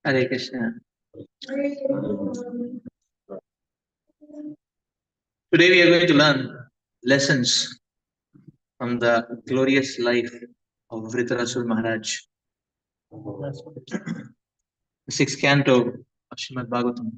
Hare Krishna. Today we are going to learn lessons from the glorious life of Vritarasur Maharaj. The sixth canto of Srimad Bhagavatam.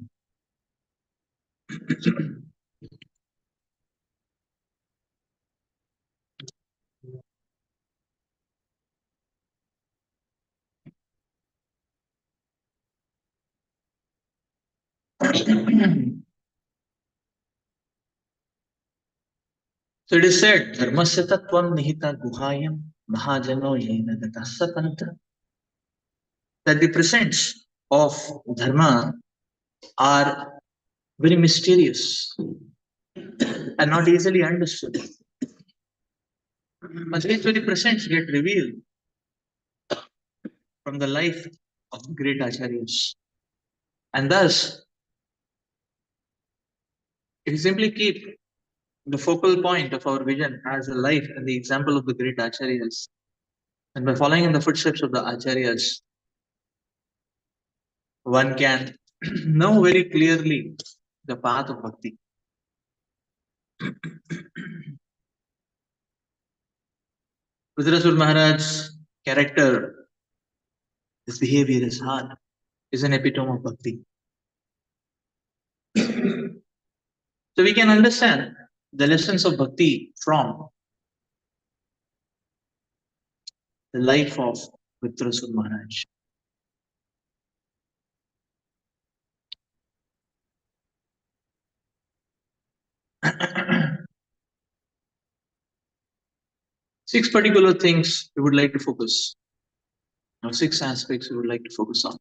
So it is said, Dharmasya tattvam nihita guhayam mahajano yena gatassa panta, that the presents of Dharma are very mysterious and not easily understood. But these very presents get revealed from the life of great acharyas. And thus, if you simply keep the focal point of our vision as the life and the example of the great acharyas, and by following in the footsteps of the acharyas, one can know very clearly the path of bhakti. Vritarasur Maharaj's character, his behavior, his heart, is an epitome of bhakti. So we can understand the lessons of bhakti from the life of Vritarasur Maharaj. Six particular things we would like to focus, or six aspects we would like to focus on.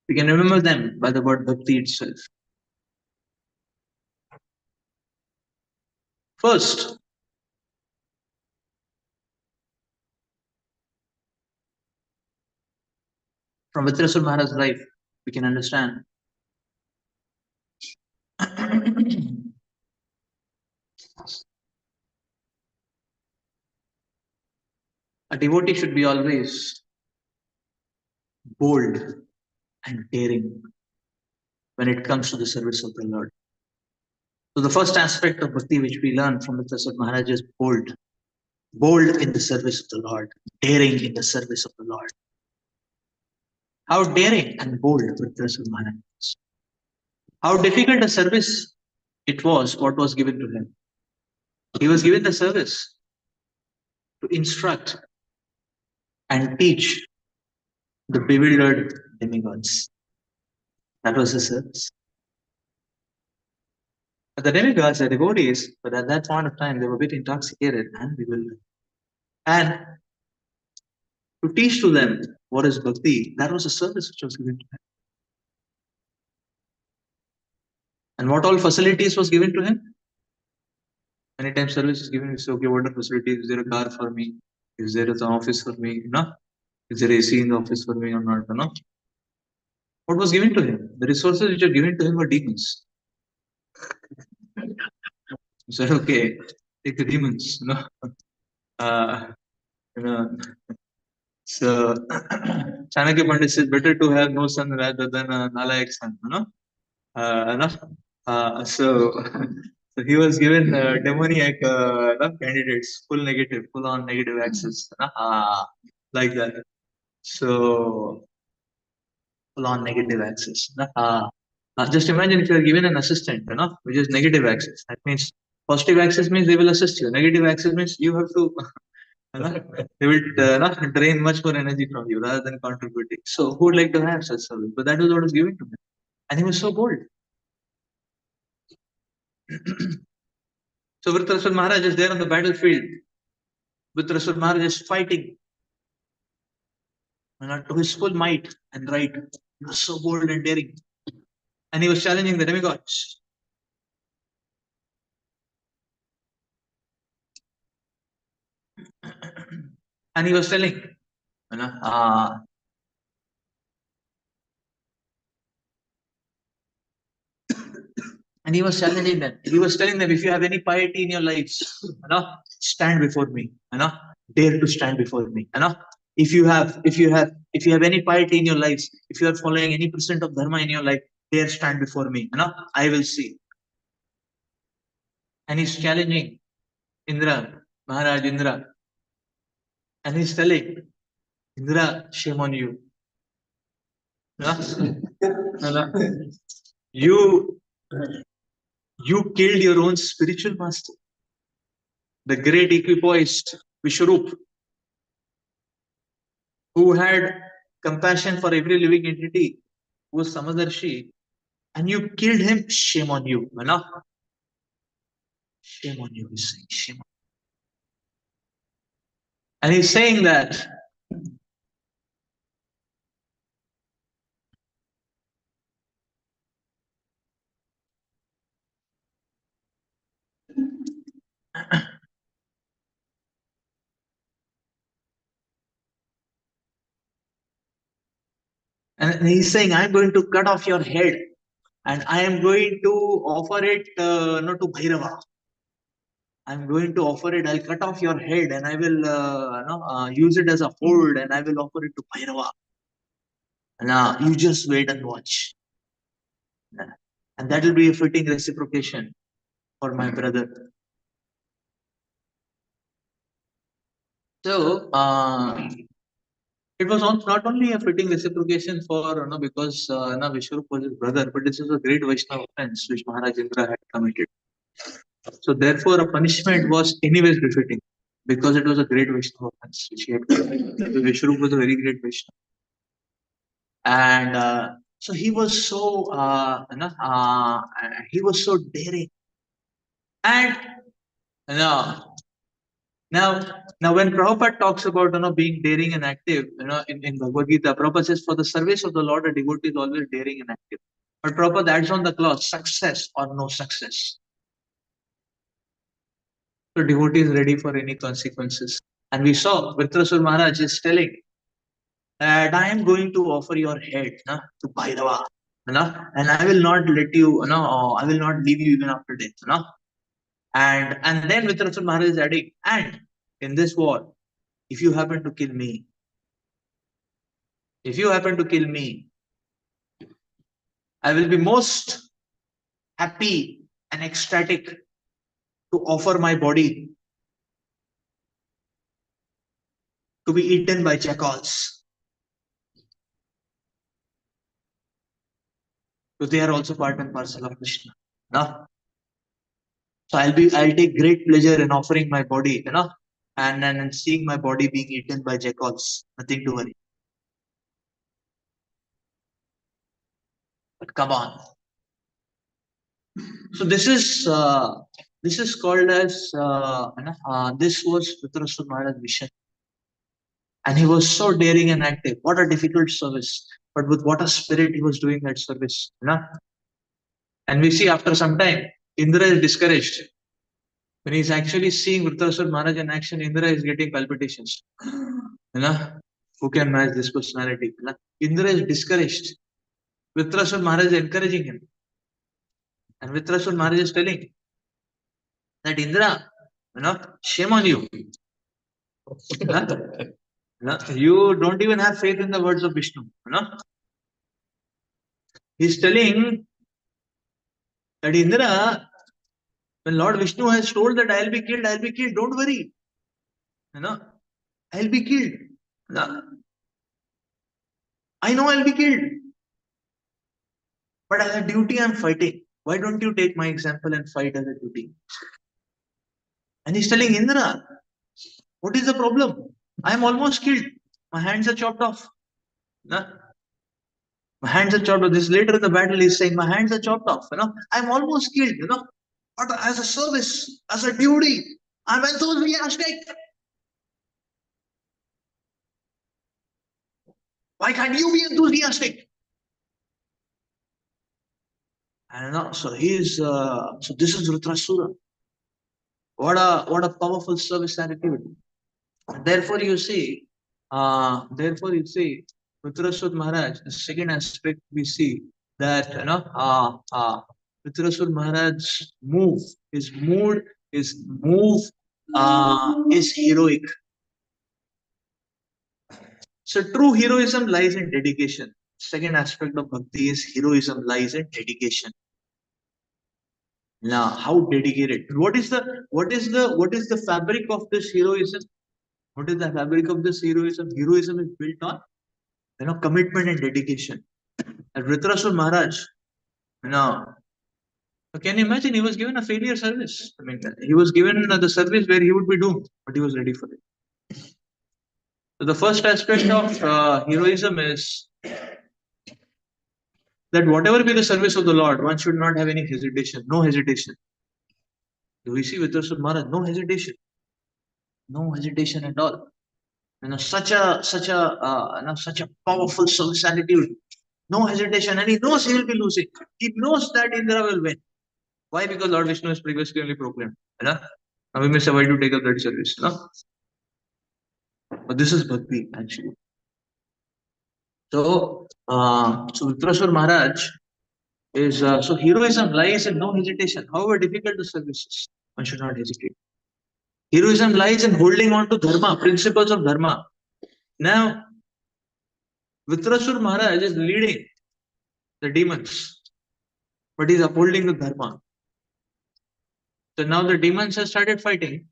We can remember them by the word bhakti itself. First, from Vritarasur Maharaj's life, we can understand a devotee should be always bold and daring when it comes to the service of the Lord. So the first aspect of bhakti which we learn from Vritarasur Maharaj is bold. Bold in the service of the Lord, daring in the service of the Lord. How daring and bold Vritarasur Maharaj is. How difficult a service it was, what was given to him. He was given the service to instruct and teach the bewildered demigods. That was his service. But the demigods are devotees, but at that point of time they were a bit intoxicated and bewildered. And to teach to them what is bhakti, that was a service which was given to him. And what all facilities was given to him? Many times service is given, so okay, what are facilities? Is there a car for me? Is there an office for me? No? Is there AC in the office for me or not? No? What was given to him? The resources which are given to him were demons. He said, okay, take the demons. You know. So Chanakya Pandit says, better to have no son rather than a Nalayak son. So he was given demoniac candidates, full on negative access. Like that. So full on negative access. Just imagine if you are given an assistant, which is negative access. That means positive access means they will assist you. Negative access means you have to, they will drain much more energy from you rather than contributing. So who would like to have such service? But that was what was given to him. And he was so bold. So Vritarasur Maharaj is there on the battlefield. Vritarasur Maharaj is fighting to his full might and right. He was so bold and daring. And he was challenging the demigods. And he was telling, and he was challenging them. He was telling them, if you have any piety in your lives, stand before me. Dare to stand before me. if you have any piety in your lives, if you are following any percent of dharma in your life, there stand before me, I will see. And he's challenging Indra, Maharaj Indra, and he's telling Indra, shame on you. You killed your own spiritual master, the great equipoised Vishwarup, who had compassion for every living entity, who was Samadarshi, and you killed him. Shame on you, shame on you, he's saying, shame on you. And he's saying that and he's saying, I'm going to cut off your head and I am going to offer it not to Bhairava. I'm going to offer it, I'll cut off your head and I will use it as a hold and I will offer it to Bhairava. And you just wait and watch. And that will be a fitting reciprocation for my brother. So, it was not only a fitting reciprocation for, because Vishwarup was his brother, but this is a great Vaishnava offense which Maharaj Indra had committed. So therefore, a punishment was anyways befitting because it was a great Vaishnava offense which he had committed. Vishwarup was a very great Vaishnava. And so he was so, he was so daring. And now, when Prabhupada talks about being daring and active, in Bhagavad Gita, Prabhupada says, for the service of the Lord, a devotee is always daring and active. But Prabhupada adds on the clause, success or no success. So devotee is ready for any consequences. And we saw Vritrasur Maharaj is telling that I am going to offer your head to Bhairava, and I will not let you, I will not leave you even after death. And then Vritrasur Maharaj is adding, and in this war, if you happen to kill me, I will be most happy and ecstatic to offer my body to be eaten by jackals. So they are also part and parcel of Krishna. So I'll take great pleasure in offering my body, and seeing my body being eaten by jackals. Nothing to worry. But come on. So this is called as this was Vritrasur Maharaj's mission, and he was so daring and active. What a difficult service, but with what a spirit he was doing that service. And we see after some time, Indra is discouraged. When he's actually seeing Vritrasur Maharaj in action, Indra is getting palpitations. Who can match this personality? Indra is discouraged. Vritrasur Maharaj is encouraging him. And Vritrasur Maharaj is telling that Indra, shame on you. You don't even have faith in the words of Vishnu. He's telling that Indra, when Lord Vishnu has told that I'll be killed, don't worry. I'll be killed. I know I'll be killed. But as a duty, I'm fighting. Why don't you take my example and fight as a duty? And he's telling Indra, what is the problem? I'm almost killed. My hands are chopped off. My hands are chopped off. This later in the battle, he's saying, my hands are chopped off. I'm almost killed. But as a service, as a duty, I'm enthusiastic. Why can't you be enthusiastic? And so so this is Vritrasura. What a powerful service attitude. Therefore you see, Vritrasur Maharaj, the second aspect we see that Vritrasur Maharaj's his mood is heroic. So true heroism lies in dedication. Second aspect of bhakti is heroism lies in dedication. Now, how dedicated? What is the fabric of this heroism? What is the fabric of this heroism? Heroism is built on commitment and dedication. And Dhritarashtra Maharaj, you know, can you imagine he was given a failure service? I mean, he was given the service where he would be doomed, but he was ready for it. So the first aspect of heroism is that whatever be the service of the Lord, one should not have any hesitation, no hesitation. We see with Dhritarashtra Maharaj, no hesitation at all. Such a powerful service attitude, no hesitation, and he knows he will be losing. He knows that Indra will win. Why? Because Lord Vishnu has previously only proclaimed. Now we may avoid to take up that service. But this is bhakti actually. So Dhritarashtra Maharaj is so heroism lies in no hesitation. However difficult the service is, one should not hesitate. Heroism lies in holding on to dharma, principles of dharma. Now, Dhritarashtra Maharaj is leading the demons, but he's upholding the dharma. So now the demons have started fighting.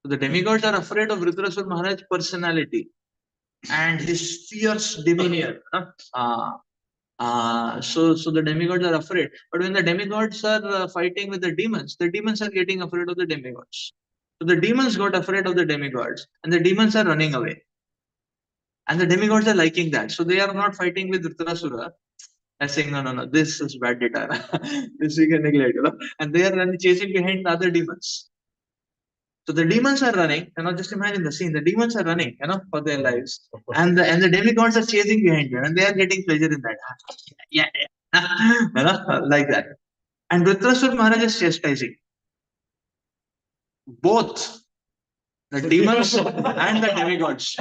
So the demigods are afraid of Dhritarashtra Maharaj's personality and his fierce demeanor. So the demigods are afraid. But when the demigods are fighting with the demons are getting afraid of the demigods. So the demons got afraid of the demigods, and the demons are running away. And the demigods are liking that. So they are not fighting with Dhritarashtra and saying, no, this is bad data. This we can neglect. And they are chasing behind the other demons. So the demons are running, just imagine the scene. The demons are running, for their lives. And the demigods are chasing behind them, and they are getting pleasure in that. Yeah. Like that. And Dhritarashtra Maharaj is chastising both the demons and the demigods.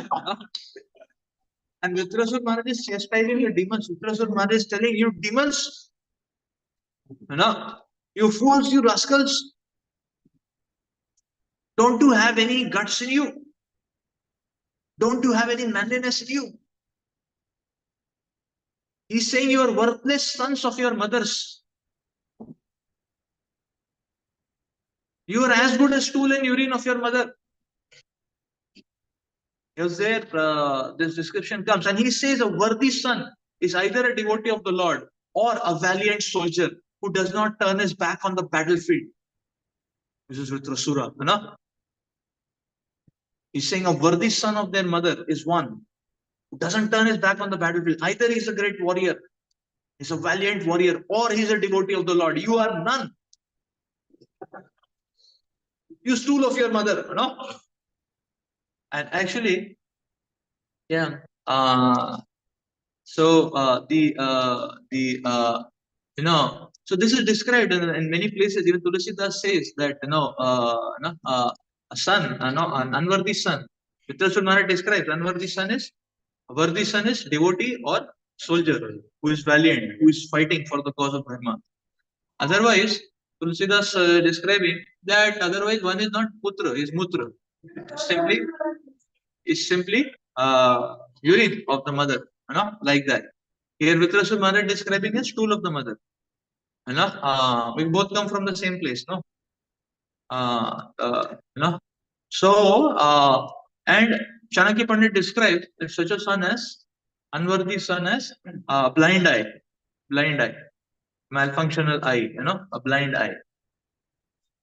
And Dhritarashtra Maharaj is chastising the demons. Dhritarashtra Maharaj is telling you, demons, you fools, you rascals, don't you have any guts in you? Don't you have any manliness in you? He's saying you are worthless sons of your mothers. You are as good as stool and urine of your mother. Because there, this description comes, and he says a worthy son is either a devotee of the Lord or a valiant soldier who does not turn his back on the battlefield. This is Dhritarashtra. He's saying a worthy son of their mother is one who doesn't turn his back on the battlefield. Either he's a great warrior, he's a valiant warrior, or he's a devotee of the Lord. You are none. You stool of your mother, And actually, yeah. So this is described in many places. Even Tulsidas says that a son, an unworthy son. Dhritarashtra Maharaj describes unworthy son is a worthy son is devotee or soldier who is valiant, who is fighting for the cause of dharma. Otherwise, Tulsidas describing that otherwise one is not putra, is mutra. Simply urine of the mother, like that. Here Dhritarashtra Maharaj describing a stool of the mother. We both come from the same place, no? So and Chanakya Pandit describes that such a son as unworthy son as blind eye, malfunctional eye, a blind eye.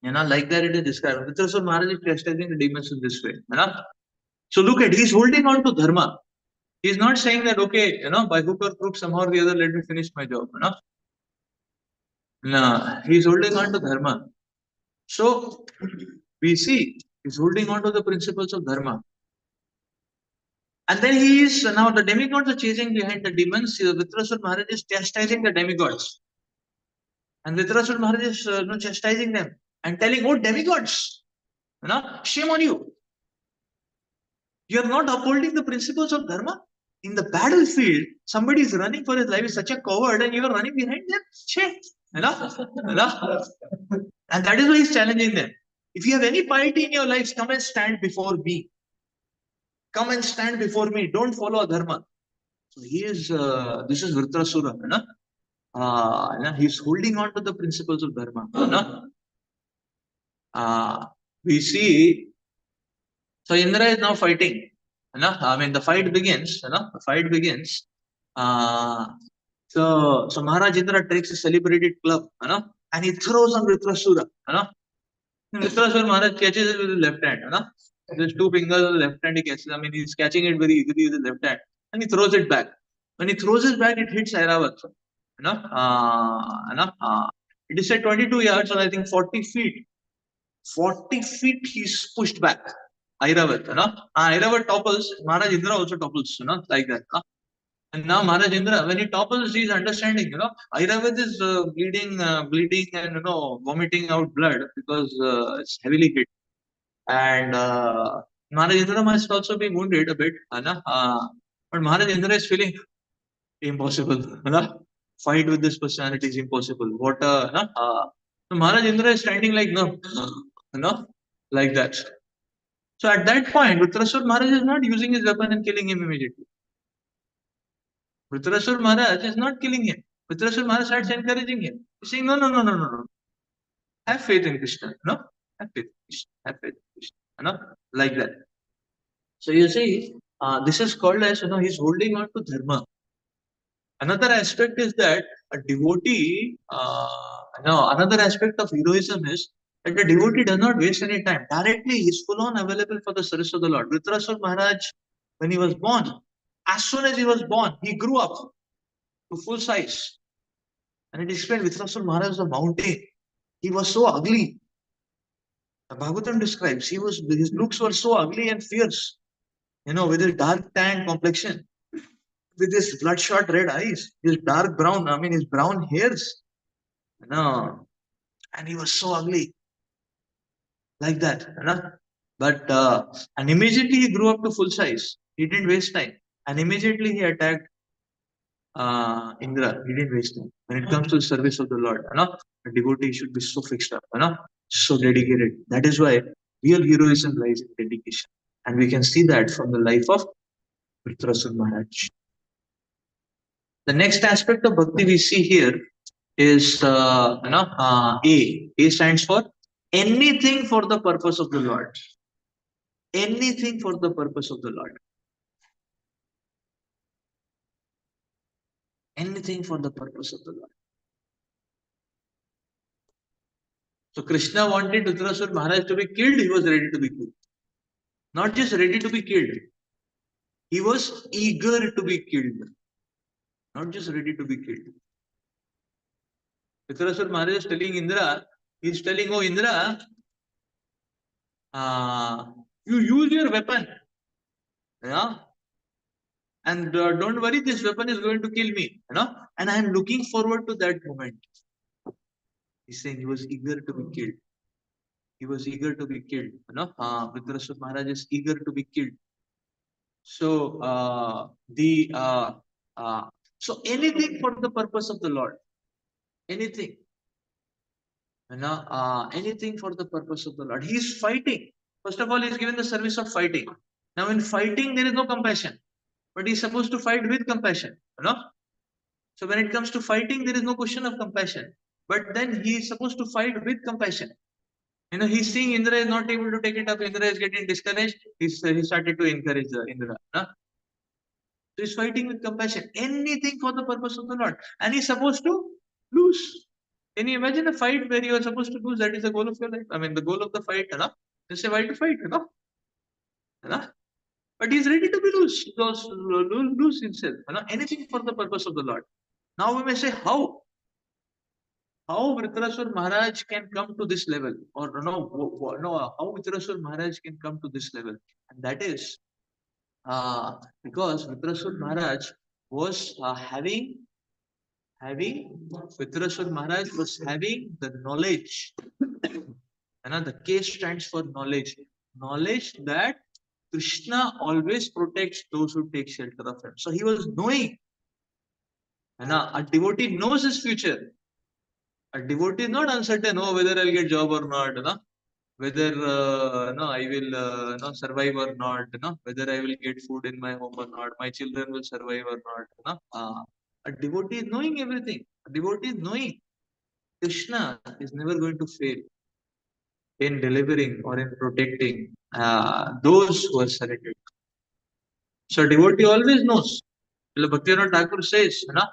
Like that it is described. Dhritarashtra Maharaj is chastising the demons in this way. So look at, he's holding on to dharma. He's not saying that, okay, by hook or crook, somehow or the other, let me finish my job. No, he's holding on to dharma. So we see he's holding on to the principles of dharma. And then he is, now the demigods are chasing behind the demons. Dhritarashtra Maharaj is chastising the demigods. And Dhritarashtra Maharaj is chastising them and telling, oh demigods, shame on you. You are not upholding the principles of dharma. In the battlefield, somebody is running for his life, is such a coward, and you are running behind them. And that is why he's challenging them. If you have any piety in your lives, come and stand before me. Come and stand before me. Don't follow adharma. So he is, this is Vritrasura. He's holding on to the principles of dharma. We see, so Indra is now fighting. I mean, the fight begins. The fight begins. So Maharaj Indra takes a celebrated club, and he throws on Vritrasura. Vritrasura Maharaj catches it with his left hand. There's two fingers on the left hand he catches. I mean, he's catching it very easily with his left hand, and he throws it back. When he throws it back, it hits Airavat. It is said 22 yards, or I think 40 feet. 40 feet he's pushed back. Airavat, Airavat topples, Maharaj Indra also topples, like that. And now Maharaj Indra, when he topples, he's understanding, Airavat is bleeding and, vomiting out blood because it's heavily hit. And Maharaj Indra must also be wounded a bit, but Maharaj Indra is feeling impossible. Fight with this personality is impossible. What so Maharaj Indra is standing like like that. So at that point, Vritrasura Maharaj is not using his weapon and killing him immediately. Vritrasura Maharaj is not killing him. Vritrasura Maharaj starts encouraging him. He's saying, no. Have faith in Krishna. Have faith in Krishna. Have faith in Krishna. Like that. So you see, this is called as, he's holding on to dharma. Another aspect is that a devotee, another aspect of heroism is that the devotee does not waste any time. Directly, he is full on available for the service of the Lord. Vritrasura Maharaj, when he was born, as soon as he was born, he grew up to full size. And it explained Vritrasura Maharaj was a mountain. He was so ugly. The Bhagavatam describes his looks were so ugly and fierce, with his dark tan complexion, with his bloodshot red eyes, his dark brown, his brown hairs. And he was so ugly. Like that. But, and immediately he grew up to full size. He didn't waste time. And immediately he attacked Indra. He didn't waste time. When it comes to the service of the Lord, a devotee should be so fixed up, so dedicated. That is why real heroism lies in dedication. And we can see that from the life of Vritrasura Maharaj. The next aspect of bhakti we see here is A. A stands for anything for the purpose of the Lord. Anything for the purpose of the Lord. Anything for the purpose of the Lord. So Krishna wanted Vritrasura Maharaj to be killed, he was ready to be killed. Not just ready to be killed, he was eager to be killed. Not just ready to be killed. Vritrasura Maharaj is telling Indra, he is telling, oh Indra, you use your weapon. And don't worry, this weapon is going to kill me. And I am looking forward to that moment. He's saying he was eager to be killed. He was eager to be killed. Vritrasura Maharaj is eager to be killed. So so anything for the purpose of the Lord. Anything. Anything for the purpose of the Lord. He is fighting. First of all, he is given the service of fighting. Now, in fighting, there is no compassion. But he is supposed to fight with compassion. So when it comes to fighting, there is no question of compassion. But then he is supposed to fight with compassion. He's seeing Indra is not able to take it up. Indra is getting discouraged. He started to encourage Indra. So he's fighting with compassion. Anything for the purpose of the Lord. And he's supposed to lose. Can you imagine a fight where you are supposed to lose? That is the goal of your life. The goal of the fight, just say why to fight, But he's ready to be lose himself, anything for the purpose of the Lord. Now we may say, how? How Vritrasura Maharaj can come to this level? Or how Vritrasura Maharaj can come to this level? And that is because Vritrasura Maharaj was having Vritrasura Maharaj was having the knowledge. The K stands for knowledge. Knowledge that Krishna always protects those who take shelter of him. So he was knowing. A devotee knows his future. A devotee is not uncertain, whether I'll get job or not. whether no, I will no, survive or not, no, whether I will get food in my home or not, my children will survive or not. No? A devotee is knowing everything. A devotee is knowing Krishna is never going to fail in delivering or in protecting those who are surrendered. So devotee always knows. Bhaktivinoda Thakur says, na,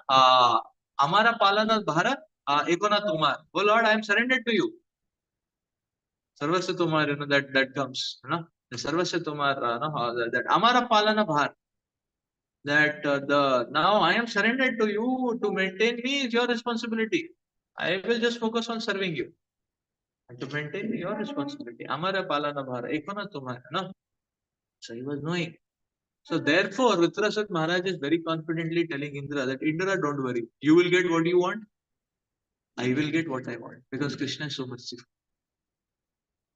Amara palana bharat ekona tumar. Oh Lord, I am surrendered to you. Sarvasya tumar, that comes. The Sarvasya tumar, that Amara palana bhar. That now I am surrendered to you. To maintain me is your responsibility. I will just focus on serving you. And to maintain your responsibility. Amara palana bhar ekona tumar. No? So he was knowing. So therefore, Vitrasat Maharaj is very confidently telling Indra that Indra, don't worry. You will get what you want. I will get what I want. Because Krishna is so merciful.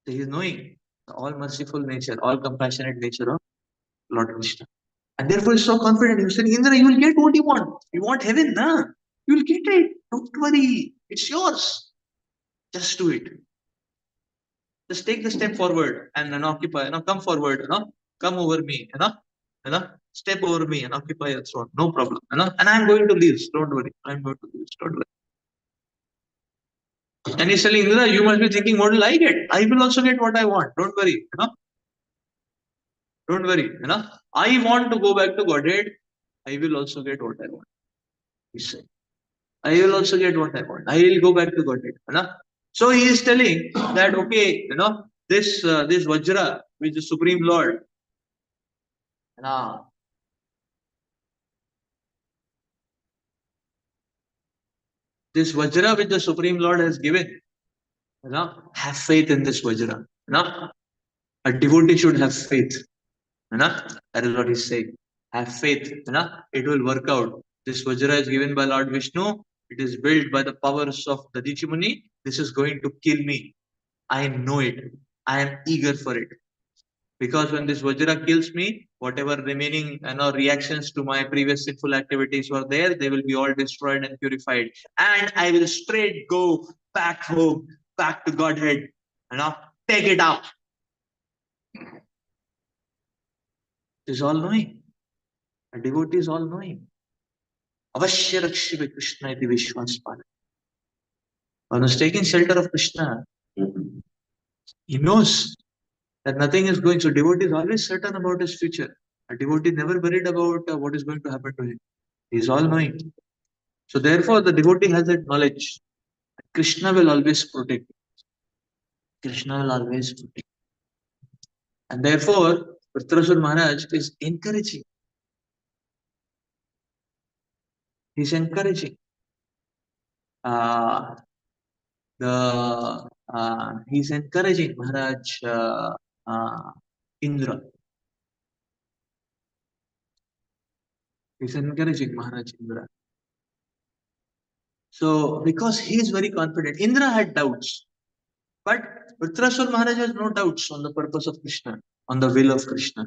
So he is knowing the all merciful nature, all compassionate nature of Lord Krishna. And therefore, he's so confident. He's saying, Indra, you will get what you want. You want heaven, nah? You will get it. Don't worry. It's yours. Just do it. Just take the step forward and occupy, come forward, come over me, step over me and occupy your throne. No problem, and I'm going to leave. Don't worry. I'm going to leave. Don't worry. And he's telling Indra, you must be thinking, what will I get? I will also get what I want. Don't worry, Don't worry, I want to go back to Godhead. I will also get what I want. He said, I will also get what I want. I will go back to Godhead, So he is telling that, okay, this Vajra, which is Supreme Lord, this Vajra which the Supreme Lord has given, have faith in this Vajra. A devotee should have faith. That is what he's saying. Have faith. It will work out. This Vajra is given by Lord Vishnu. It is built by the powers of Dadichi Muni. This is going to kill me. I know it. I am eager for it. Because when this Vajra kills me, whatever remaining reactions to my previous sinful activities were there, they will be all destroyed and purified. And I will straight go back home, back to Godhead, take it up. It is all knowing. A devotee is all knowing. Avashya Rakshiva Krishna iti Vishwaspana. One who's taking shelter of Krishna, he knows that nothing is going. So devotee is always certain about his future. A devotee never worried about what is going to happen to him. He is all knowing. So therefore, the devotee has that knowledge. Krishna will always protect. Krishna will always protect. And therefore, Vritrasur Maharaj is encouraging. He's encouraging he's encouraging Maharaj Indra. He's encouraging Maharaj Indra. So, because he is very confident, Indra had doubts. But Vritrasur Maharaj has no doubts on the purpose of Krishna, on the will of Krishna.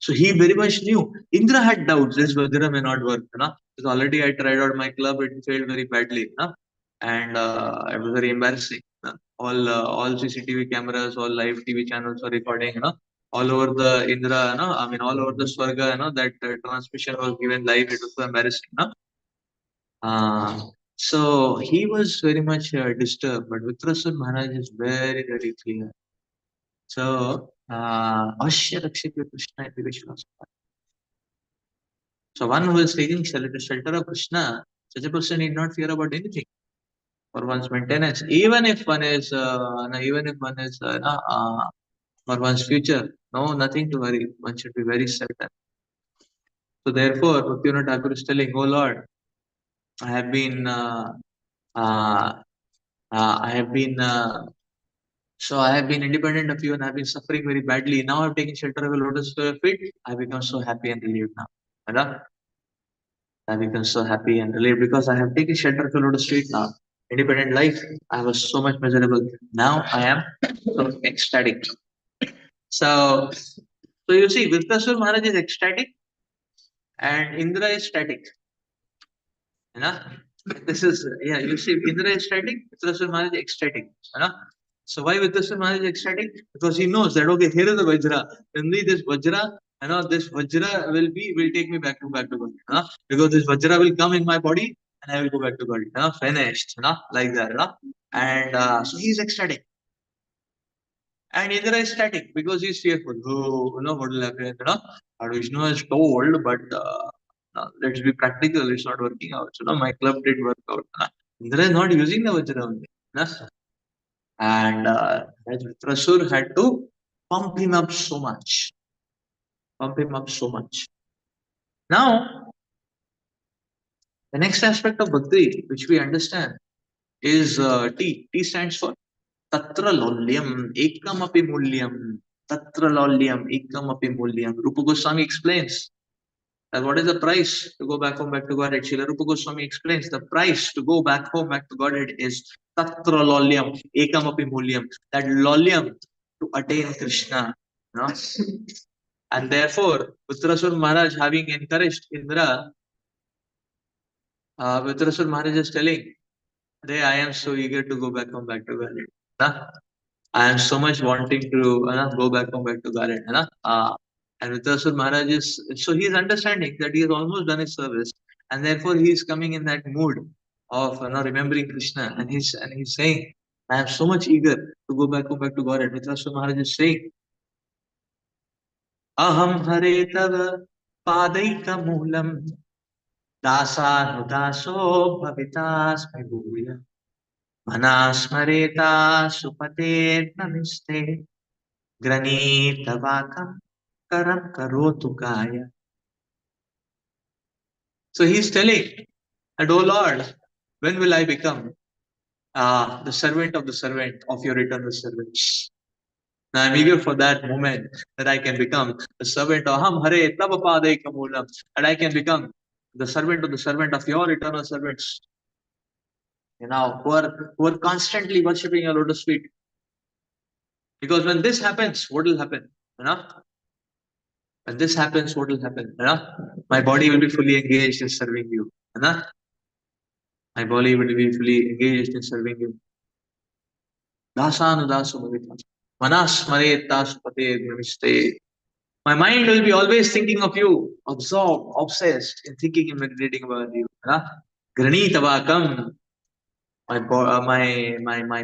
So he very much knew. Indra had doubts, this Vajra may not work. Because already I tried out my club, it failed very badly. And it was very embarrassing. All CCTV cameras, all live TV channels are recording, all over the Indra, all over the Swarga, that transmission was given live. It was so embarrassing. So he was very much disturbed, but Vitrasur Maharaj is very, very clear. So, Avashya Rakshita Krishna iti Vishwaspana. So one who is taking shelter of Krishna, such a person need not fear about anything for one's maintenance, even if one is, for one's future. No, nothing to worry. One should be very certain. So therefore, Bhaktivinoda Thakur is telling, "Oh Lord, I have been, so I have been independent of you and I've been suffering very badly. Now I've taken shelter of a lotus feet. I become so happy and relieved now. I become so happy and relieved because I have taken shelter of a lotus feet now. Independent life, I was so much miserable. Now I am so ecstatic. So you see, Vritrasur Maharaj is ecstatic and Indra is static. This is, you see, Indra is static, Vritrasur Maharaj is ecstatic. So why Vitaswan Maharaj is ecstatic? Because he knows that okay, here is the Vajra. Only this Vajra, this Vajra will take me back to God. Because this Vajra will come in my body and I will go back to God. Finished. Like that. And so he is ecstatic. And Indra is static because he is fearful. Oh, what will happen? Lord Vishnu has told, but let's be practical. It's not working out. So, my club did work out. Indra is not using the Vajra only. And Vitrasur had to pump him up so much. Pump him up so much. Now, the next aspect of bhakti, which we understand, is T. T stands for Tatra Lolyam Ekamapi Mulyam. Tatra Lolyam Ekamapi Mulyam. Rupa Goswami explains that what is the price to go back home, back to Godhead. Srila Rupa Goswami explains the price to go back home, back to Godhead is Tatra Lolyam Ekamapi Mulyam. That Lolyam to attain Krishna. And therefore, Vitrasur Maharaj having encouraged Indra, Vitrasur Maharaj is telling, I am so eager to go back home, back to Godhead. I am so much wanting to go back home, back to Godhead. And Vitrasur Maharaj so he is understanding that he has almost done his service, and therefore he is coming in that mood of remembering Krishna, and he's saying, I am so much eager to go back home, back to Godhead. Vitrasur Maharaj is saying, Aham Hare Tava Padaika Moolam Dasanudaso Bhavitasme Bhuya Manasmareta Supate Namiste Granitavakam Karam Karotu Kaya. So he's telling that, oh Lord, when will I become the servant of your eternal servants? Now I'm eager for that moment that I can become the servant of Ham Hare Tavapade Kamulam, and I can become the servant of your eternal servants. Who are constantly worshipping your lotus feet. Because when this happens, what will happen? When this happens, what will happen? My body will be fully engaged in serving you. My body will be fully engaged in serving you. Dasanudaso Bhavita. Manas Maretas Pate Namaste. My mind will be always thinking of you, absorbed, obsessed in thinking and meditating about you. Granitavakam. My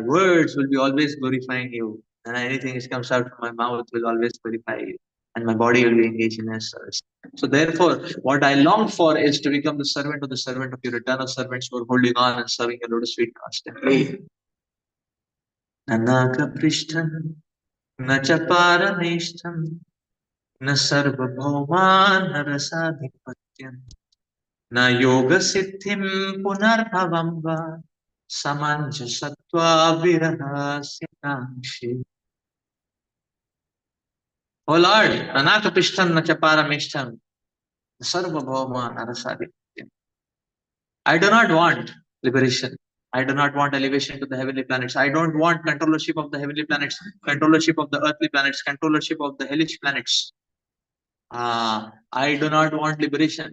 words will be always glorifying you, and anything which comes out from my mouth will always glorify you, and my body will be engaged in His service. So therefore, what I long for is to become the servant of your eternal servants who are holding on and serving your lotus feet constantly. Nanaka Prishtam, Nacha Parameshtam, Na Sarvabhauman Rasadhipatyam, Na Yoga Siddhim Punarbhavam Va. Samanjasatva virahasya kamshi. Oh Lord, Anakapishtam Nachaparamishtam Sarvabhauman Arasadipatya. I do not want liberation. I do not want elevation to the heavenly planets. I don't want controllership of the heavenly planets, controllership of the earthly planets, controllership of the hellish planets. I do not want liberation.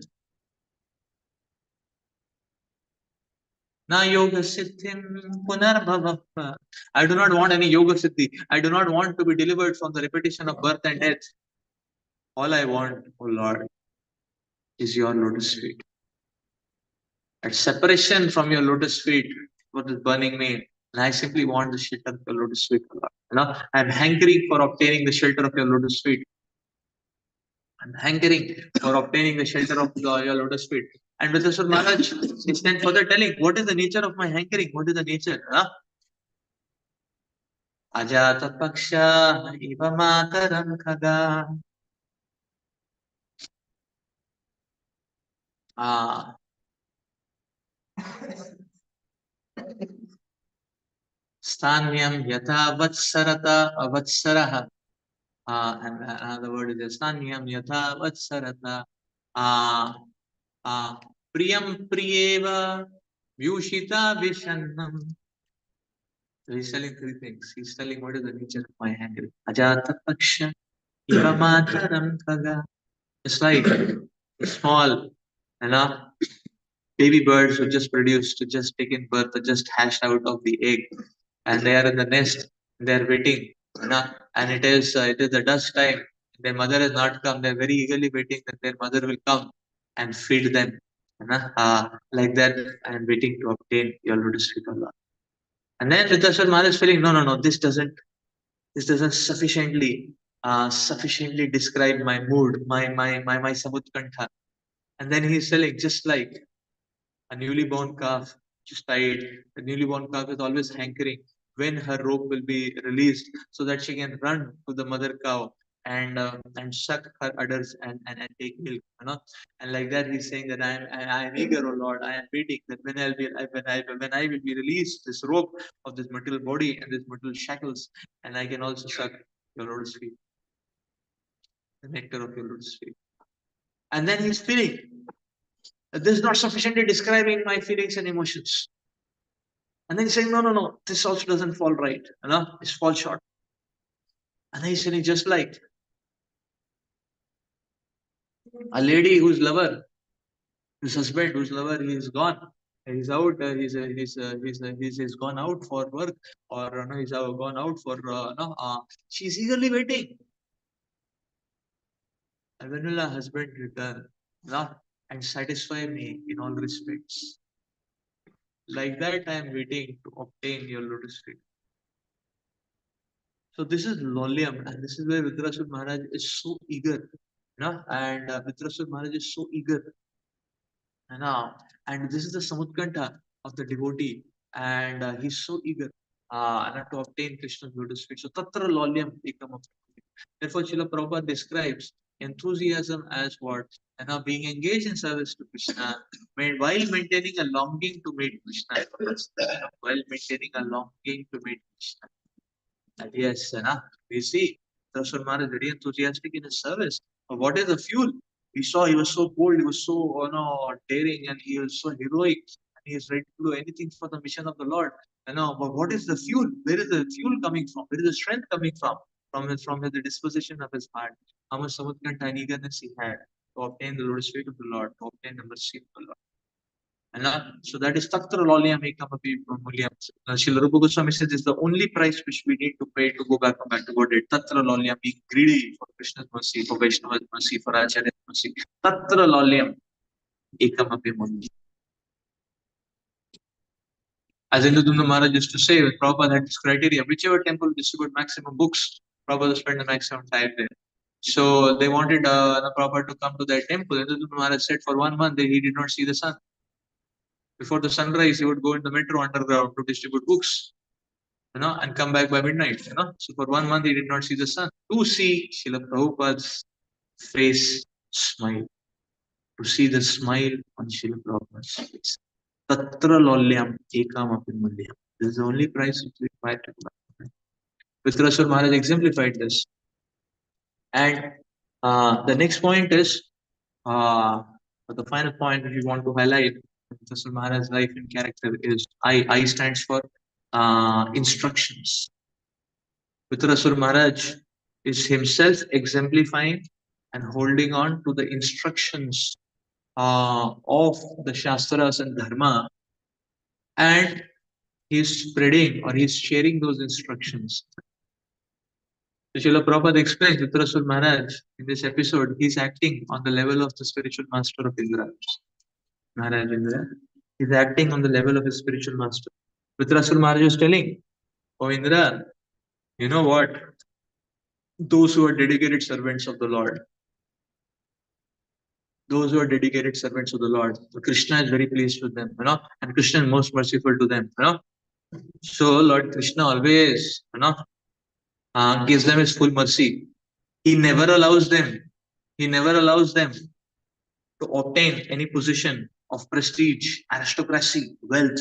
Na yoga siddhim punarbhavappa. I do not want any yoga siddhi. I do not want to be delivered from the repetition of birth and death. All I want, oh Lord, is your lotus feet. At separation from your lotus feet, what is burning me, and I simply want the shelter of your lotus feet, oh Lord. I'm hankering for obtaining the shelter of your lotus feet. I'm hankering for obtaining the shelter of your lotus feet. And Vitrasur Maharaj is then further telling, what is the nature of my hankering? What is the nature? Ajata Paksha Iva Mataram Khaga. Stanyam Yatha Vatsarata Vatsaraha. And another word is Stanyam Yatha Vatsarata. Priyam Priyeva Vyushita Vishannam. So he's telling three things. He's telling what is the nature of my anger. Ajata Paksha Iva Mataram Khaga. It's like small, baby birds who just produced, who just taken birth, or just hatched out of the egg, and they are in the nest. They're waiting, and it is the dusk time. Their mother has not come. They're very eagerly waiting that their mother will come and feed them. Like that, I'm waiting to obtain your lotus feet, Allah. And then Ritaswar Maharaj is feeling, no, this doesn't sufficiently describe my mood, my samutkantha. And then he's telling, just like a newly born calf, just tied. The newly born calf is always hankering when her rope will be released so that she can run to the mother cow and suck her udders and take milk. And like that, he's saying that I am eager, O Lord. I am waiting that when I will be released this rope of this material body and this material shackles, and I can also suck your lotus feet, the nectar of your lotus feet. And then he's feeling this is not sufficiently describing my feelings and emotions. And then he's saying, no, this also doesn't fall right. It's fall short. And then he's saying, just like a lady whose lover, his husband, whose lover, he is gone. He's out. He's gone out for work, or no, he's gone out for no. She's eagerly waiting. And when will her husband return, and satisfy me in all respects? Like that, I am waiting to obtain your lotus feet. So this is Lolyam, and this is where Vitrasur Maharaj is so eager. And Vitrasur Maharaj is so eager. And this is the Samutkanta of the devotee, and he's so eager to obtain Krishna's lotus feet. So Tatra Lolyam Ekam. Therefore, Srila Prabhupada describes enthusiasm as what? Being engaged in service to Krishna, while maintaining a longing to meet Krishna. While maintaining a longing to meet Krishna. And yes, we see Darshan Maharaj is very enthusiastic in his service. But what is the fuel? We saw he was so bold, he was so daring, and he was so heroic, and he is ready to do anything for the mission of the Lord. But what is the fuel? Where is the fuel coming from? Where is the strength coming from? From the disposition of his heart. How much samutkanta and eagerness he had to obtain the lotus feet of the Lord, to obtain the mercy of the Lord. So that is Taktra Lolyam Ekamapi Mulyam. Srila Rupa Goswami says this is the only price which we need to pay to go back to Godhead. Tatra Lolyam, being greedy for Krishna's mercy, for Vaishnava's mercy, for Acharya's mercy. Tatra Lolyam Ekamapi Mulyam. As Indudumna Maharaj used to say, Prabhupada had this criteria, whichever temple distribute maximum books, Prabhupada spent the maximum time there. So they wanted Prabhupada to come to their temple. Indudumna Maharaj said for 1 month he did not see the sun. Before the sunrise, he would go in the metro underground to distribute books, and come back by midnight, So for 1 month, he did not see the sun. To see Srila Prabhupada's face smile, to see the smile on Srila Prabhupada's face. Tatra Lolyam Ekam Apimulyam. This is the only price which we require to buy. Vitrasur Maharaj exemplified this. And the next point is, the final point which we want to highlight Vitrasur Maharaj's life and character is I stands for instructions. Vitrasur Maharaj is himself exemplifying and holding on to the instructions of the Shastras and Dharma, and he's spreading or he's sharing those instructions. So Srila Prabhupada explains Vitrasur Maharaj in this episode, he's acting on the level of the spiritual master of Indra. Maharaj Indra. He's acting on the level of his spiritual master. Vitrasur Maharaj is telling, oh Indra, you know what? Those who are dedicated servants of the Lord, those who are dedicated servants of the Lord, so Krishna is very pleased with them, and Krishna is most merciful to them, So Lord Krishna always, gives them his full mercy. He never allows them to obtain any position of prestige, aristocracy, wealth,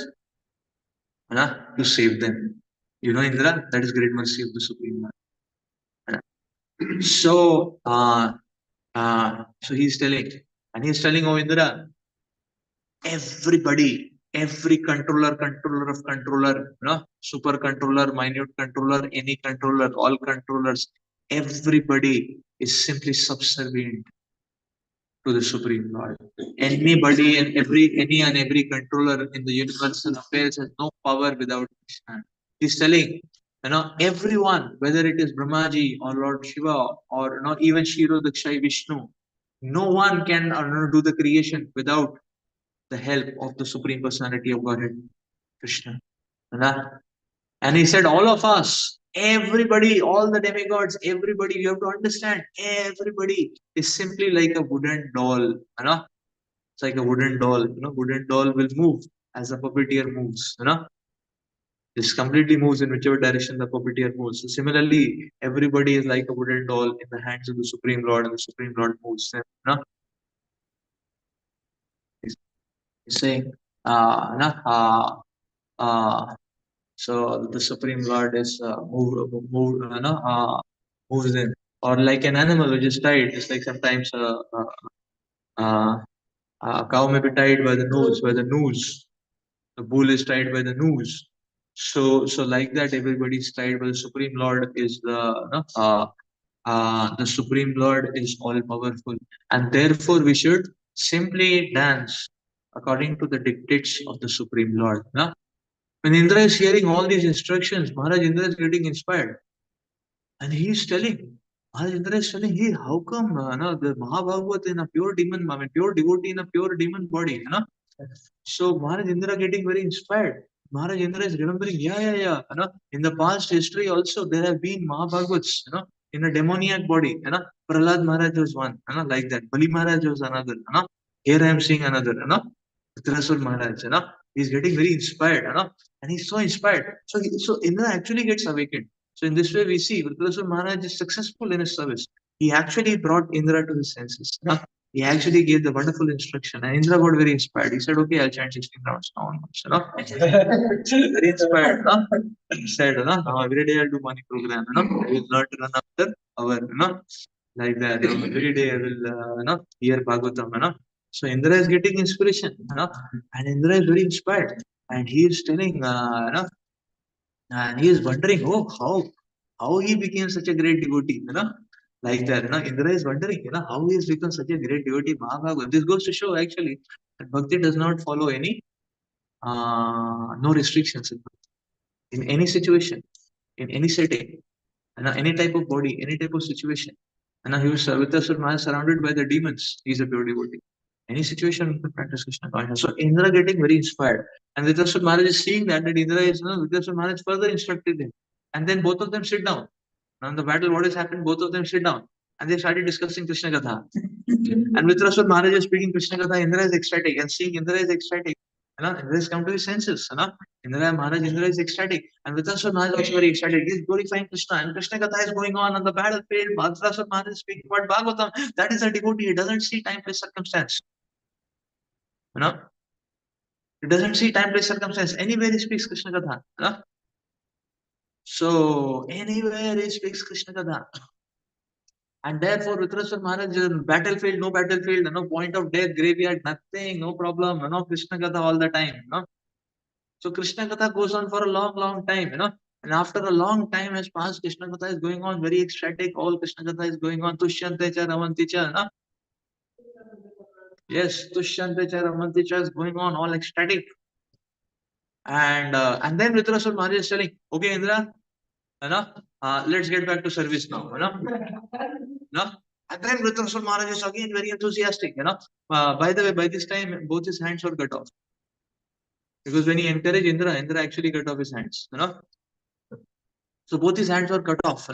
to save them. Indra, that is great mercy of the Supreme Lord. So, so he's telling, oh Indra, every controller of controller, super controller, minute controller, any controller, all controllers, everybody is simply subservient to the Supreme Lord. Anybody and every controller in the universal affairs has no power without Krishna. He's telling, Everyone, whether it is Brahmaji or Lord Shiva or even Shiro Dakshai Vishnu, no one can do the creation without the help of the Supreme Personality of Godhead, Krishna. And he said, all of us, everybody, all the demigods, everybody, you have to understand, everybody is simply like a wooden doll. It's like a wooden doll. Wooden doll will move as the puppeteer moves. This completely moves in whichever direction the puppeteer moves. So similarly, everybody is like a wooden doll in the hands of the Supreme Lord, and the Supreme Lord moves them. He's saying, so the Supreme Lord is moves in, or like an animal which is tied. Just like sometimes a cow may be tied by the nose, the bull is tied by the noose. So like that, everybody is tied by the Supreme Lord. Is the Supreme Lord is all powerful, and therefore we should simply dance according to the dictates of the Supreme Lord. When Indra is hearing all these instructions, Maharaj Indra is getting inspired, and he is telling. Maharaj Indra is telling, hey, how come the Mahabhagavat in a pure demon, pure devotee in a pure demon body? So Maharaj Indra getting very inspired. Maharaj Indra is remembering, yeah. In the past history also there have been Mahabhagavats, in a demoniac body. Prahlad Maharaj was one, like that. Bali Maharaj was another. Here I am seeing another. Dhritarashtra Maharaj. He's getting very inspired. And he's so inspired. So Indra actually gets awakened. So in this way we see Dhritarashtra Maharaj is successful in his service. He actually brought Indra to his senses. He actually gave the wonderful instruction, and Indra got very inspired. He said, "Okay, I'll chant 16 rounds now onwards." Very inspired. He said, "Now every day I'll do money program. I will not run after hour. Like that. Every day I will, hear Bhagavatam. So Indra is getting inspiration. And Indra is very inspired, and he is telling, and he is wondering, oh, how he became such a great devotee. Like that. Indra is wondering, how he has become such a great devotee. Mahabhagavad. This goes to show actually that bhakti does not follow any no restrictions in any situation, in any setting, any type of body, any type of situation. And he was with us surrounded by the demons. He's a pure devotee. Any situation we can practice Krishna consciousness. So Indra getting very inspired. And Vitasur Maharaj is seeing that Indra is, Vitasur Maharaj further instructed him. And then both of them sit down. Now in the battle, what has happened? Both of them sit down. And they started discussing Krishna Katha. And Vitrasur Maharaj is speaking Krishna Katha. Indra is ecstatic. And seeing Indra is ecstatic. Indra has come to his senses. Indra is ecstatic. And Vitrasur Maharaj is also very ecstatic. He is glorifying Krishna. And Krishna Katha is going on the battlefield. Vitrasur Maharaj is speaking about Bhagavatam. That is a devotee. He doesn't see time, place, circumstance. He doesn't see time, place, circumstance. Anywhere he speaks Krishna Katha. So anywhere he speaks Krishna Katha. And therefore, Vitrasur Maharaj, battlefield, no battlefield, no point of death, graveyard, nothing, no problem, Krishna Katha all the time, So Krishna Katha goes on for a long time, And after a long time has passed, Krishna Katha is going on very ecstatic. All Krishna Katha is going on. Tushyantecha, Ramanticha, Yes, Tushyantecha, Ramanticha is going on, all ecstatic. And then Vitrasur Maharaj is telling, okay, Indra, let's get back to service now, And then Vitrasur Maharaj is again very enthusiastic, By the way, by this time, both his hands were cut off. Because when he encouraged Indra, Indra actually cut off his hands, So both his hands were cut off,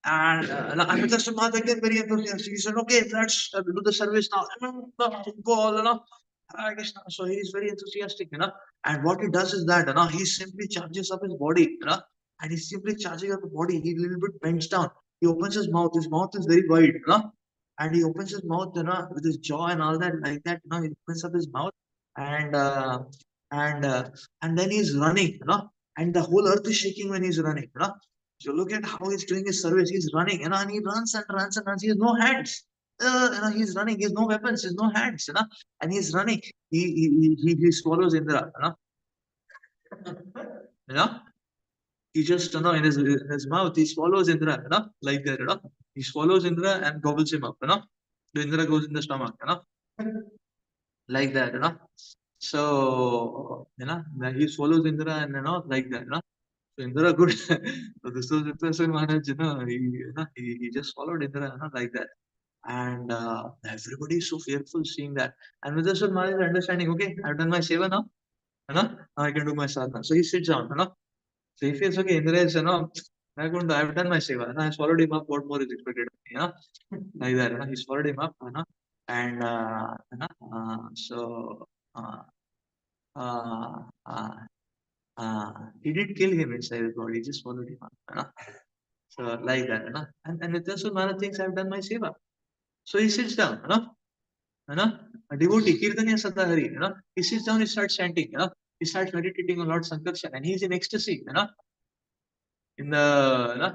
And Vitrasur Maharaj again very enthusiastic. He said, okay, let's do the service now. Go all, So he is very enthusiastic, And what he does is that, he simply charges up his body, And he's simply charging up the body. He a little bit bends down. He opens his mouth. His mouth is very wide, And he opens his mouth, with his jaw and all that, like that, He opens up his mouth and and then he's running, And the whole earth is shaking when he's running, So look at how he's doing his service. He's running, and he runs and runs and runs. He has no hands. He's running. He has no weapons. He has no hands, And he's running. He swallows Indra, He just, in his mouth, he swallows Indra, like that, He swallows Indra and gobbles him up, The Indra goes in the stomach, Like that, So, he swallows Indra and, like that, So Indra good. So this was Vitrasan Maharaj, he just followed Indra, like that. And everybody is so fearful seeing that. And Vitrasan Maharaj is understanding, okay, I've done my seva now, now I can do my sadhana. So he sits down, so he feels, okay, Indra is, I've done my seva, I followed him up, what more is expected of me, like that, he's followed him up, and so uh, uh, uh, he didn't kill him inside his body, he just followed him up, so like that, and Vitrasan Maharaj thinks I've done my seva. So he sits down, a devotee, Kirtaniya Sadahari, he sits down, he starts chanting, he starts meditating on Lord Sankarshan, and he's in ecstasy, in the,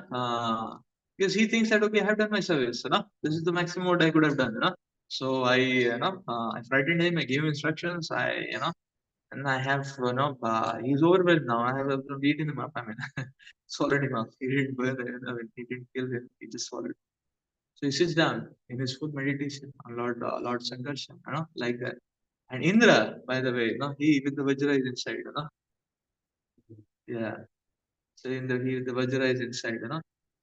because he thinks that, okay, I have done my service, this is the maximum what I could have done, so I frightened him, I gave him instructions, and I have, he's overwhelmed now, I have beaten him up, swallowed him up, he didn't burn him, he didn't kill him, he just swallowed. So he sits down in his full meditation on Lord Sankarshan, like that. And Indra, by the way, he with the Vajra is inside, yeah. So in the he the Vajra is inside,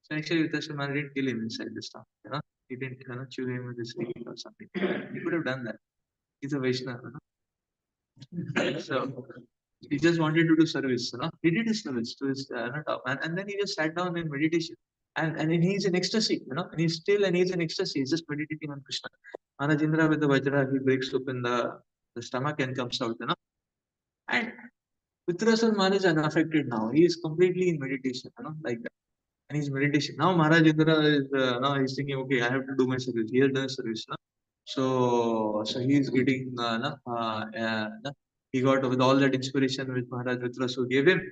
So actually Vitashamana didn't kill him inside this time, He didn't chew him with his teeth or something. He could have done that. He's a Vaishnava, So he just wanted to do service, He did his service to his and then he just sat down in meditation. And then he's in ecstasy, and he's in ecstasy, he's just meditating on Krishna. Manajindra with the Vajra, he breaks open the stomach and comes out, And Vitrasan Maharaj is unaffected now. He is completely in meditation, like that. And he's meditation. Now Maharaj Indra is now he's thinking, okay, I have to do my service. He has done service, so he's getting he got with all that inspiration which Maharaj Vitrasu gave him.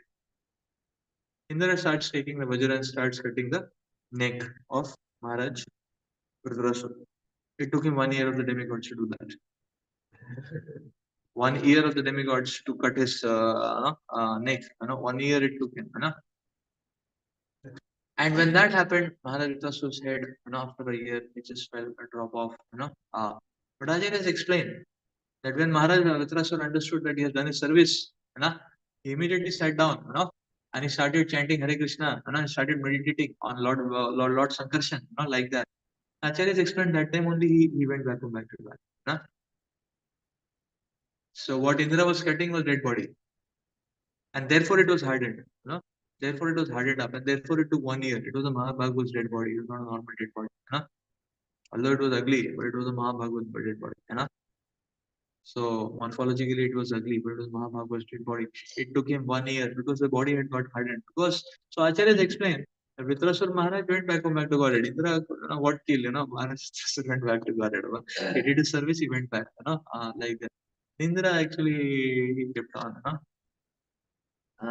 Indra starts taking the Vajra and starts cutting the neck of Maharaj Vitrasu. It took him 1 year of the demigods to do that. 1 year of the demigods to cut his neck. 1 year it took him. And when that happened, Maharaj Vitrasu's head, after a year, it just fell a drop off. But Ajay has explained that when Maharaj Vitrasu understood that he has done his service, he immediately sat down, and he started chanting Hare Krishna, and started meditating on Lord Sankarshan, like that. Acharya has explained that time only he went back to back. So what Indra was cutting was dead body, and therefore it was hardened. Therefore it was hardened up, and therefore it took 1 year. It was a Mahabhagavata's dead body. It was not a normal dead body. Although it was ugly, but it was a Mahabhagavata's dead body. So morphologically it was ugly, but it was Mahabhagavata's dead body. It took him 1 year because the body had got hardened. Because so Acharya explained that Vitrasur Maharaj went back to Godhead. Indra, what kill? Maharaj just went back to Godhead. He did his service, he went back. Like that. Indra actually he kept on. He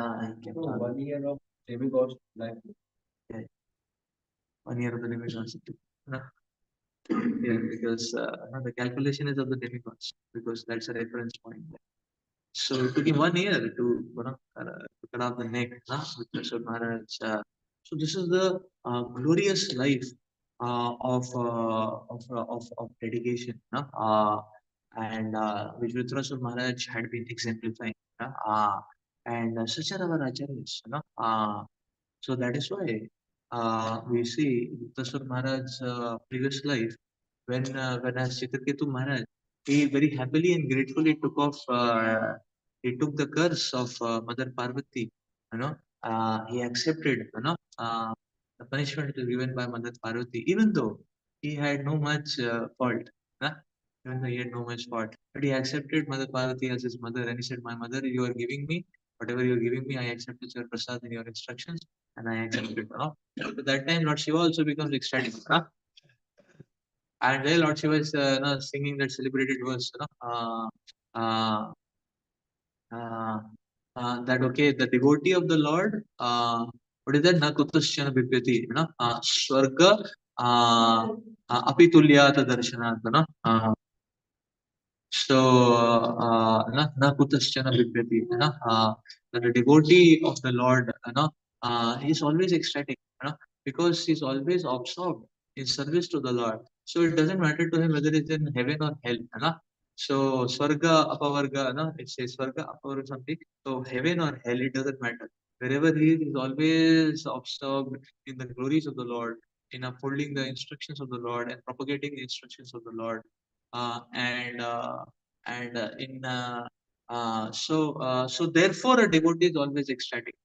kept on. 1 year of demigods life. Yeah. 1 year of the demigods. Yeah, because the calculation is of the demigods, because that's a reference point. So it took him 1 year to cut off the neck with Prasad Maharaj. So this is the glorious life of dedication, and which Vitrasur Maharaj had been exemplifying. And such are our acharyas. So that is why we see Vitrasur Maharaj's previous life when as Chitraketu Maharaj, he very happily and gratefully he took the curse of Mother Parvati. He accepted, the punishment that was given by Mother Parvati, even though he had no much fault. Huh? Even though he had no much fault, but he accepted Mother Parvati as his mother, and he said, "My mother, you are giving me whatever you are giving me. I accept it, your prasad and your instructions, and I accept it." At that time, Lord Shiva also becomes ecstatic. And Lord Shiva is singing that celebrated verse, uh, uh, that okay, the devotee of the Lord, what is that? Na kutushchana bibhyati, swarga apitulyat darshanat, so na kutushchana bibhyati, the devotee of the Lord, he is always ecstatic, because he is always absorbed in service to the Lord. So it doesn't matter to him whether it's in heaven or hell. So Swarga, Apavarga, it says Swarga, Apavarga something. So heaven or hell, it doesn't matter. Wherever he is always absorbed in the glories of the Lord, in upholding the instructions of the Lord and propagating the instructions of the Lord. So therefore a devotee is always ecstatic.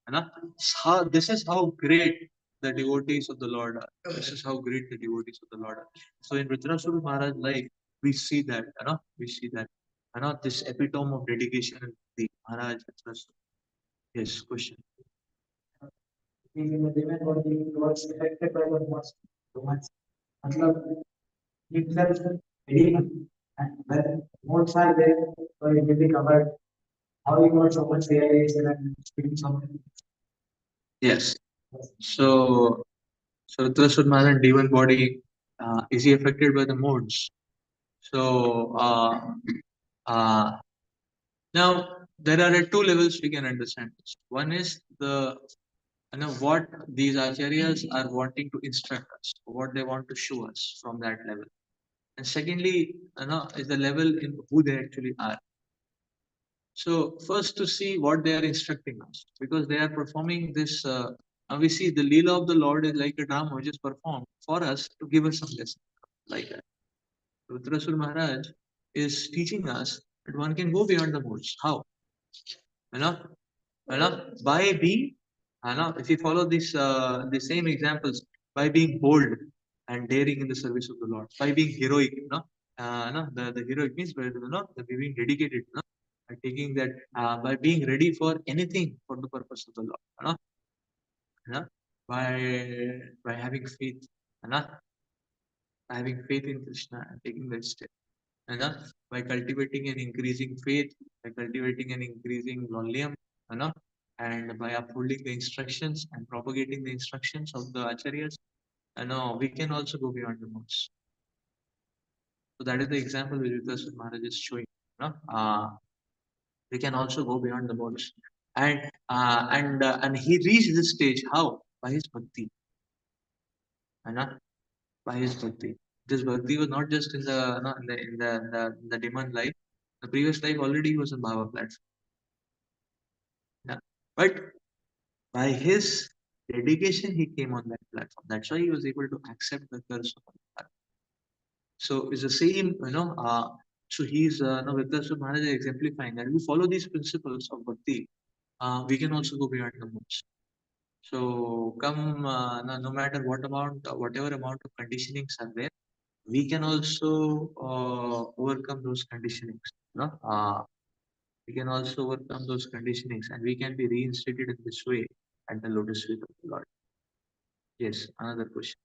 This is how great the devotees of the Lord are. This is how great the devotees of the Lord are. So in Vitrasura Maharaj life, we see that, we see that, this epitome of dedication and the Maharaj Vitrasura. Yes, question. Being in the demand or being was affected by the most romance. मतलब himself reading and when modes are there, so it will be covered. How you got so much realization and speaking something. Yes. So, so Vitrasura Maharaj D1 body, is he affected by the modes? So, uh, now there are two levels we can understand this. One is what these acharyas are wanting to instruct us, what they want to show us from that level. And secondly, is the level in who they actually are. So first to see what they are instructing us, because they are performing this. Now we see the Leela of the Lord is like a drama which is performed for us to give us some lesson like that. Rudrasur Maharaj is teaching us that one can go beyond the modes. How? You know, by being, if you follow the same examples, by being bold and daring in the service of the Lord, by being heroic, the heroic means by the being dedicated, by taking that, by being ready for anything for the purpose of the Lord, you know, by having faith, you know, having faith in Krishna and taking that step, you know, by cultivating and increasing faith, by cultivating and increasing lollium, you know, and by upholding the instructions and propagating the instructions of the acharyas, we can also go beyond the modes. So that is the example which Vikas Maharaj is showing. We can also go beyond the modes, and he reached this stage how? By his bhakti, by his bhakti. This bhakti was not just in the in the demand life. The previous life already he was a Bhava platform. Yeah. But by his dedication, he came on that platform. That's why he was able to accept the curse of the platform. So it's the same, so he's now Vidyaswara Maharaj is exemplifying that we follow these principles of bhakti, we can also go beyond the modes. So no matter whatever amount of conditionings are there, we can also overcome those conditionings. We can also overcome those conditionings and we can be reinstated in this way at the lotus feet of the Lord. Yes, another question.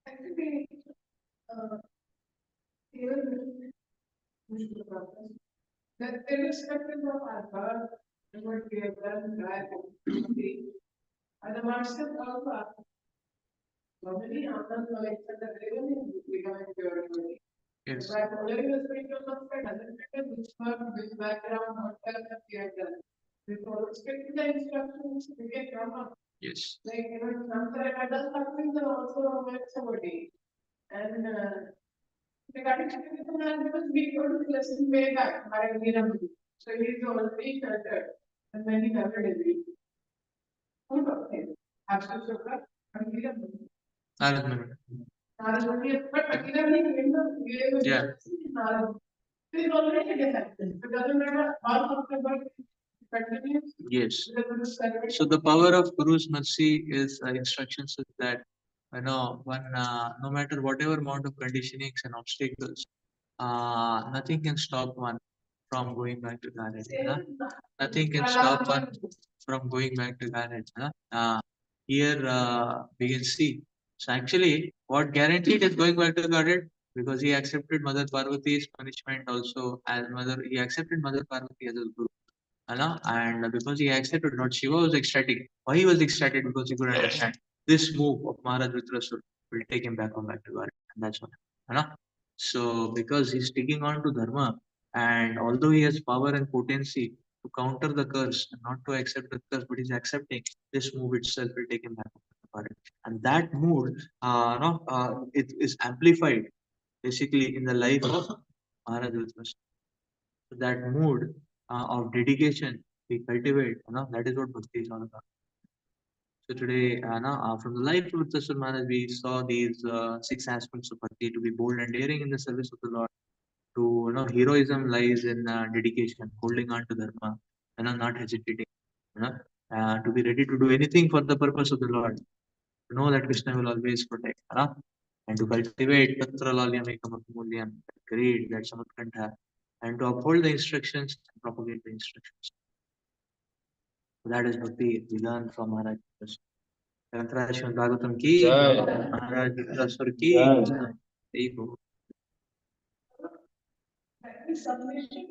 Actually, even that irrespective of our birth and what we have done, right, and the master also normally after like the revenue becoming pure. Yes. By following the spiritual aspect, doesn't matter which work, which background, what kind of we have done. We follow strictly the instructions, we can come up. Yes. Like, sometimes I does something that also with somebody. And regarding to man, because we go to listen way back by Veeram. So he's already sheltered. And then he never did it. Okay. Absolutely correct. And Veeram. But particularly in the Yeah. it is already decided. It doesn't matter how comfortable continues. Yes. So the power of Guru's mercy is instructions is that no matter whatever amount of conditionings and obstacles, nothing can stop one from going back to Garden. Nothing can stop one from going back to Garden. Here we can see. So actually, what guaranteed is going back to Garden because he accepted Mother Parvati's punishment also as mother. He accepted Mother Parvati as a guru. And because he accepted, Lord Shiva was ecstatic. Why he was ecstatic? Because he could understand this move of Maharaj Vitrasur will take him back to God. And that's what. So because he's sticking on to Dharma, and although he has power and potency to counter the curse and not to accept the curse, but he's accepting this move itself will take him back to God. And that mood, it is amplified basically in the life of Maharaj Vitrasur. So that mood of dedication we cultivate, that is what bhakti is all about. So today, from the life of Uttara Maharaj, we saw these 6 aspects of bhakti: to be bold and daring in the service of the Lord, to heroism lies in dedication, holding on to dharma, not hesitating, to be ready to do anything for the purpose of the Lord, to know that Krishna will always protect, and to cultivate tatra lalyam ekam amulyam, greed, that samatkantha, and to uphold the instructions and propagate the instructions. So that is bhakti we learn from Maharaj. Granthraj Srimad Bhagavatam ki, Jai. Maharaj Vikraswar ki, Jai. Jai. Jai Guru. Submission.